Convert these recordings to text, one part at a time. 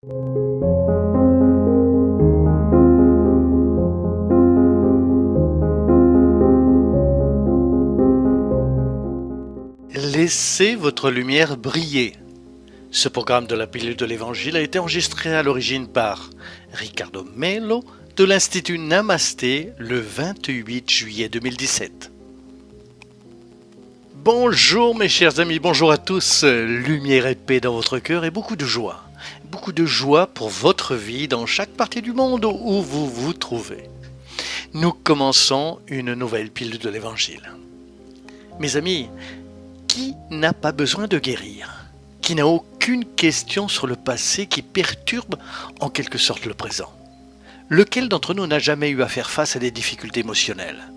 Laissez votre lumière briller. Ce programme de la pilule de l'Évangile a été enregistré à l'origine par Ricardo Melo de l'Institut Namasté le 28 juillet 2017. Bonjour mes chers amis, bonjour à tous. Lumière et paix dans votre cœur et beaucoup de joie. Beaucoup de joie pour votre vie dans chaque partie du monde où vous vous trouvez. Nous commençons une nouvelle pilule de l'Évangile. Mes amis, qui n'a pas besoin de guérir ? Qui n'a aucune question sur le passé qui perturbe en quelque sorte le présent ? Lequel d'entre nous n'a jamais eu à faire face à des difficultés émotionnelles ?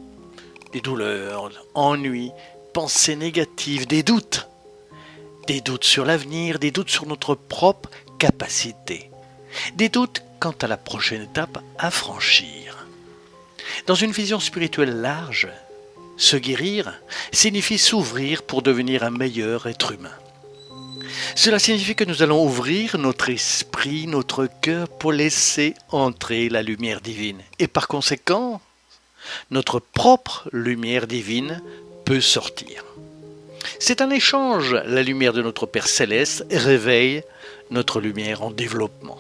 Des douleurs, ennuis, pensées négatives, des doutes. Des doutes sur l'avenir, des doutes sur notre propre capacité. Des doutes quant à la prochaine étape à franchir. Dans une vision spirituelle large, se guérir signifie s'ouvrir pour devenir un meilleur être humain. Cela signifie que nous allons ouvrir notre esprit, notre cœur pour laisser entrer la lumière divine. Et par conséquent, notre propre lumière divine peut sortir. C'est un échange. La lumière de notre Père Céleste réveille notre lumière en développement,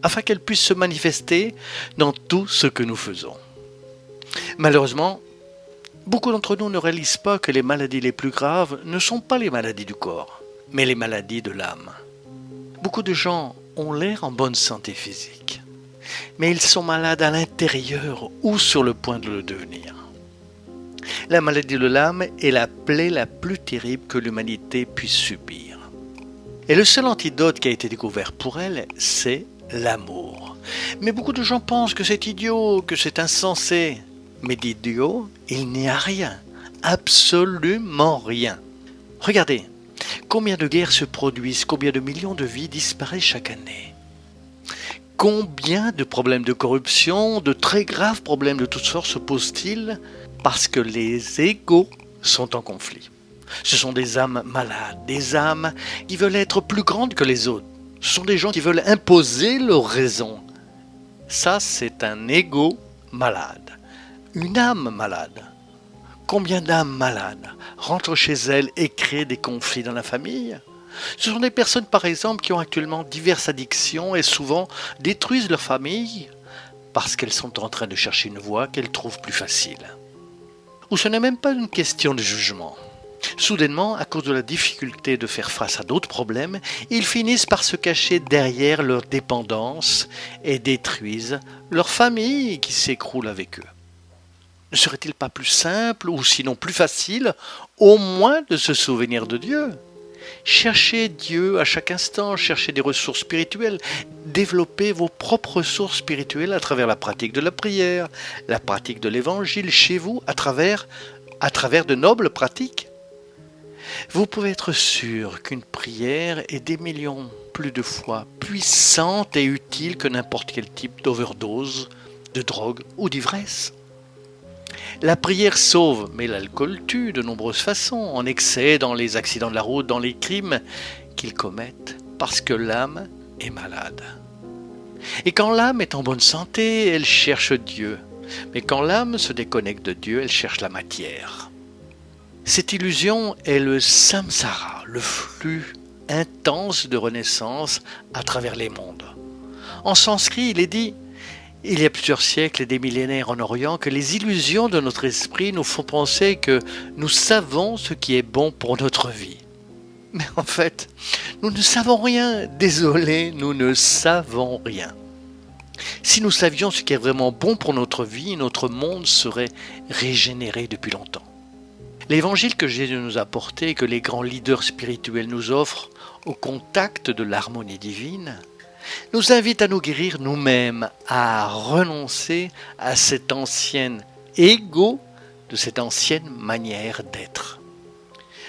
afin qu'elle puisse se manifester dans tout ce que nous faisons. Malheureusement, beaucoup d'entre nous ne réalisent pas que les maladies les plus graves ne sont pas les maladies du corps, mais les maladies de l'âme. Beaucoup de gens ont l'air en bonne santé physique, mais ils sont malades à l'intérieur ou sur le point de le devenir. La maladie de l'âme est la plaie la plus terrible que l'humanité puisse subir. Et le seul antidote qui a été découvert pour elle, c'est l'amour. Mais beaucoup de gens pensent que c'est idiot, que c'est insensé. Mais d'idiot, il n'y a rien, absolument rien. Regardez, combien de guerres se produisent, combien de millions de vies disparaissent chaque année. Combien de problèmes de corruption, de très graves problèmes de toutes sortes se posent-ils parce que les égos sont en conflit. Ce sont des âmes malades, des âmes qui veulent être plus grandes que les autres. Ce sont des gens qui veulent imposer leur raison. Ça, c'est un égo malade. Une âme malade. Combien d'âmes malades rentrent chez elles et créent des conflits dans la famille ? Ce sont des personnes, par exemple, qui ont actuellement diverses addictions et souvent détruisent leur famille parce qu'elles sont en train de chercher une voie qu'elles trouvent plus facile. Ou ce n'est même pas une question de jugement. Soudainement, à cause de la difficulté de faire face à d'autres problèmes, ils finissent par se cacher derrière leur dépendance et détruisent leur famille qui s'écroule avec eux. Ne serait-il pas plus simple, ou sinon plus facile, au moins de se souvenir de Dieu ? Cherchez Dieu à chaque instant, cherchez des ressources spirituelles, développez vos propres ressources spirituelles à travers la pratique de la prière, la pratique de l'évangile chez vous, à travers de nobles pratiques. Vous pouvez être sûr qu'une prière est des millions plus de fois puissante et utile que n'importe quel type d'overdose, de drogue ou d'ivresse. La prière sauve, mais l'alcool tue de nombreuses façons, en excès, dans les accidents de la route, dans les crimes qu'ils commettent, parce que l'âme est malade. Et quand l'âme est en bonne santé, elle cherche Dieu. Mais quand l'âme se déconnecte de Dieu, elle cherche la matière. Cette illusion est le samsara, le flux intense de renaissance à travers les mondes. En sanskrit, il est dit il y a plusieurs siècles et des millénaires en Orient que les illusions de notre esprit nous font penser que nous savons ce qui est bon pour notre vie. Mais en fait, nous ne savons rien. Désolé, nous ne savons rien. Si nous savions ce qui est vraiment bon pour notre vie, notre monde serait régénéré depuis longtemps. L'évangile que Jésus nous a apporté et que les grands leaders spirituels nous offrent au contact de l'harmonie divine nous invite à nous guérir nous-mêmes, à renoncer à cet ancien ego, de cette ancienne manière d'être.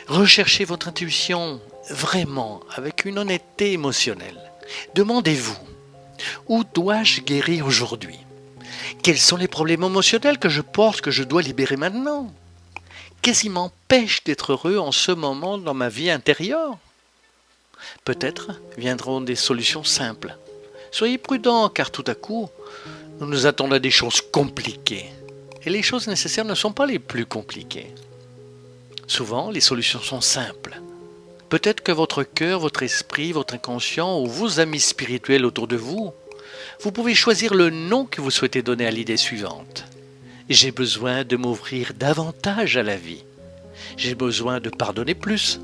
Recherchez votre intuition vraiment avec une honnêteté émotionnelle. Demandez-vous, où dois-je guérir aujourd'hui ? Quels sont les problèmes émotionnels que je porte, que je dois libérer maintenant ? Qu'est-ce qui m'empêche d'être heureux en ce moment dans ma vie intérieure ? Peut-être viendront des solutions simples. Soyez prudents, car tout à coup, nous nous attendons à des choses compliquées. Et les choses nécessaires ne sont pas les plus compliquées. Souvent, les solutions sont simples. Peut-être que votre cœur, votre esprit, votre inconscient ou vos amis spirituels autour de vous, vous pouvez choisir le nom que vous souhaitez donner à l'idée suivante. J'ai besoin de m'ouvrir davantage à la vie. J'ai besoin de pardonner plus.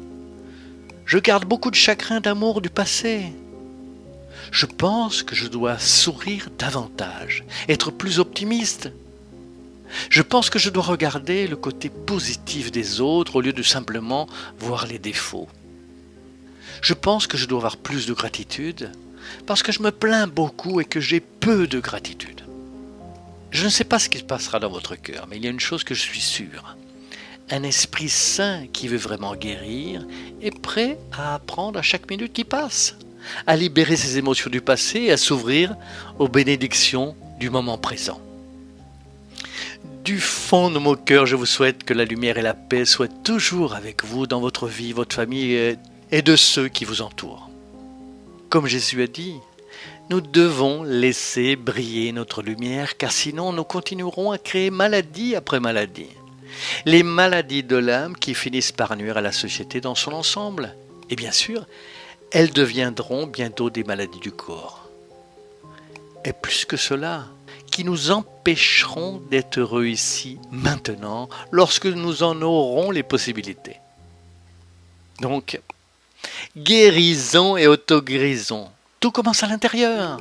Je garde beaucoup de chagrin d'amour du passé. Je pense que je dois sourire davantage, être plus optimiste. Je pense que je dois regarder le côté positif des autres au lieu de simplement voir les défauts. Je pense que je dois avoir plus de gratitude parce que je me plains beaucoup et que j'ai peu de gratitude. Je ne sais pas ce qui se passera dans votre cœur, mais il y a une chose que je suis sûr. Un esprit sain qui veut vraiment guérir est prêt à apprendre à chaque minute qui passe, à libérer ses émotions du passé et à s'ouvrir aux bénédictions du moment présent. Du fond de mon cœur, je vous souhaite que la lumière et la paix soient toujours avec vous dans votre vie, votre famille et de ceux qui vous entourent. Comme Jésus a dit, nous devons laisser briller notre lumière, car sinon nous continuerons à créer maladie après maladie. Les maladies de l'âme qui finissent par nuire à la société dans son ensemble. Et bien sûr, elles deviendront bientôt des maladies du corps. Et plus que cela, qui nous empêcheront d'être heureux ici, maintenant, lorsque nous en aurons les possibilités. Donc, guérison et auto-guérison, tout commence à l'intérieur.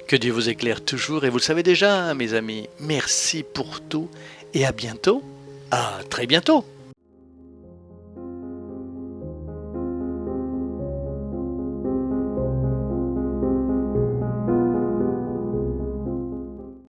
Que Dieu vous éclaire toujours et vous le savez déjà, mes amis. Merci pour tout et à bientôt. À très bientôt.